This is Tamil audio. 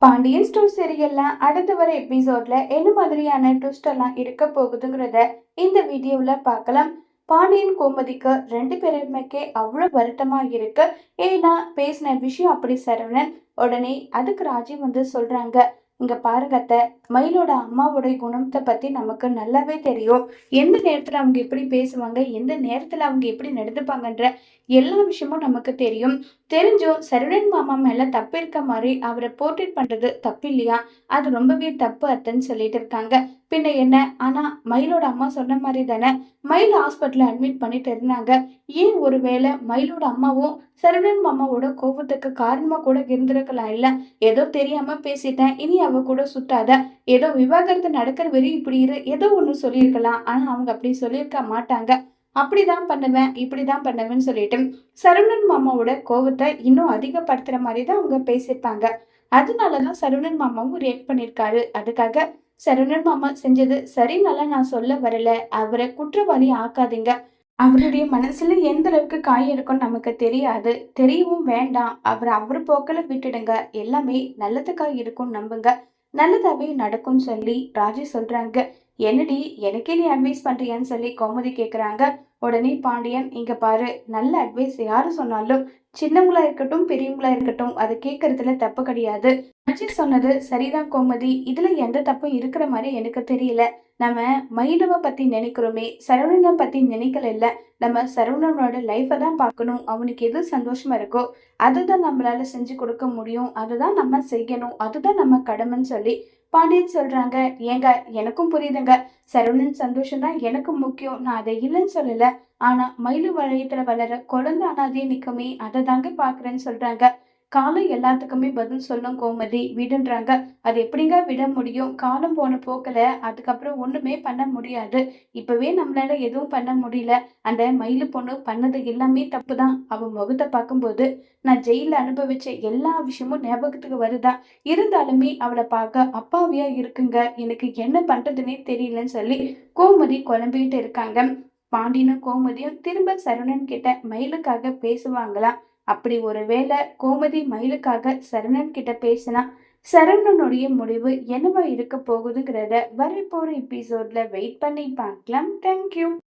பாண்டியன் ஸ்டோர் சீரியல்ல அடுத்து வர எபிசோட்ல என்ன மாதிரியான ட்விஸ்ட் எல்லாம் இருக்க போகுதுங்கிறத இந்த வீடியோல பார்க்கலாம். பாண்டியன் கோமதிக்கு ரெண்டு பேருமே அவ்வளவு வருத்தமா இருக்கு. ஏன்னா பேசின விஷயம் அப்படி சரவணன். உடனே அதுக்கு ராஜி சொல்றாங்க, இங்க பாருங்க அத்தை, மயிலோட அம்மாவோட குணத்தை பத்தி நமக்கு நல்லாவே தெரியும். எந்த நேரத்துல அவங்க எப்படி பேசுவாங்க, எந்த நேரத்துல அவங்க எப்படி நடந்துப்பாங்கன்ற எல்லா விஷயமும் நமக்கு தெரியும். தெரிஞ்சும் சரவணன் மாமா மேல தப்பு இருக்க மாதிரி அவரை போர்ட்ரேட் பண்றது தப்பு இல்லையா? அது ரொம்பவே தப்பு அத்தைன்னு சொல்லிட்டு இருக்காங்க. பின்ன என்ன? ஆனா மயிலோட அம்மா சொன்ன மாதிரி தானே மயில் ஹாஸ்பிட்டல்ல அட்மிட் பண்ணிட்டு இருந்தாங்க. ஏன் ஒருவேளை மயிலோட அம்மாவும் சரவணன் மாமாவோட கோபத்துக்கு காரணமா கூட இருந்திருக்கலாம் இல்ல? ஏதோ தெரியாம பேசிட்டேன், இனி அவ கூட சுத்தாத, ஏதோ விவாகரத்து நடக்கிற வரையும் இப்படி இரு, ஏதோ ஒண்ணு சொல்லியிருக்கலாம். ஆனா அவங்க அப்படி சொல்லியிருக்க மாட்டாங்க. அப்படிதான் பண்ணுவேன், இப்படிதான் பண்ணுவேன்னு சொல்லிட்டு சரவணன் மாமாவோட கோவத்தை இன்னும் அதிகப்படுத்துற மாதிரி தான் அவங்க பேசியிருப்பாங்க. அதனாலதான் சரவணன் மாமாவும் ரியாக்ட் பண்ணியிருக்காரு. அதுக்காக சரவணன் மாமா செஞ்சது சரினால நான் சொல்ல வரல, அவரை குற்றவாளி ஆக்காதீங்க. அவருடைய மனசுல எந்த அளவுக்கு காயம் இருக்குன்னு நமக்கு தெரியாது, தெரியவும் வேண்டாம். அவர் போக்கில விட்டுடுங்க, எல்லாமே நல்லதுக்காக இருக்கும் நம்புங்க, நல்லதாவே நடக்கும்னு சொல்லி ராஜி சொல்றாங்க. என்னடி எனக்கே நீ அட்வைஸ் பண்றியான்னு சொல்லி கோமதி கேக்குறாங்க. உடனே பாண்டியன், இங்க பாரு, நல்ல அட்வைஸ் யாரு சொன்னாலும் சின்னவங்களா இருக்கட்டும் பெரியவங்களா இருக்கட்டும் அது கேட்கறதுல தப்பு கிடையாது. அஜித் சொன்னது சரிதான் கோமதி, இதுல எந்த தப்பும் இருக்கிற மாதிரி எனக்கு தெரியல. நம்ம மயிலவ பத்தி நினைக்கிறோமே, சரவணனை பத்தி நினைக்கல. இல்ல, நம்ம சரவணனோட லைஃபை தான் பார்க்கணும். அவனுக்கு எது சந்தோஷமா இருக்கோ அதுதான் நம்மளால செஞ்சு கொடுக்க முடியும், அதுதான் நம்ம செய்யணும், அதுதான் நம்ம கடமைன்னு சொல்லி பாண்டியன் சொல்றாங்க. ஏங்க, எனக்கும் புரியுதுங்க, சரவணன் சந்தோஷம் தான் எனக்கு முக்கியம், நான் அதை இல்லைன்னு சொல்லல. ஆனா மயிலு வளையத்துல வளர குழந்தை அனாதையே நிக்குமே, அதை தாங்க பாக்குறேன்னு சொல்றாங்க. காலம் எல்லாத்துக்குமே பதில் சொல்லும் கோமதி, விடுன்றாங்க. அது எப்படிங்க விட முடியும்? காலம் போன போக்குல அதுக்கப்புறம் ஒண்ணுமே பண்ண முடியாது. இப்பவே நம்மளால எதுவும் பண்ண முடியல. அந்த மயிலு பொண்ணு பண்ணது எல்லாமே தப்புதான். அவ முகத்தை பார்க்கும்போது நான் ஜெயில அனுபவிச்ச எல்லா விஷயமும் ஞாபகத்துக்கு வருதா? இருந்தாலுமே அவளை பார்க்க அப்பாவியா இருக்குங்க. எனக்கு என்ன பண்றதுன்னே தெரியலன்னு சொல்லி கோமதி குழம்பிட்டு இருக்காங்க. பாண்டியனும் கோமதியும் திரும்ப சரவணன் கிட்ட மயிலுக்காக பேசுவாங்களா? அப்படி ஒருவேளை கோமதி மயிலுக்காக சரவணன் கிட்ட பேசினா சரவணனுடைய முடிவு என்னவா இருக்க போகுதுங்கிறத வரப்போற எபிசோட்ல வெயிட் பண்ணி பார்க்கலாம். தேங்க்யூ.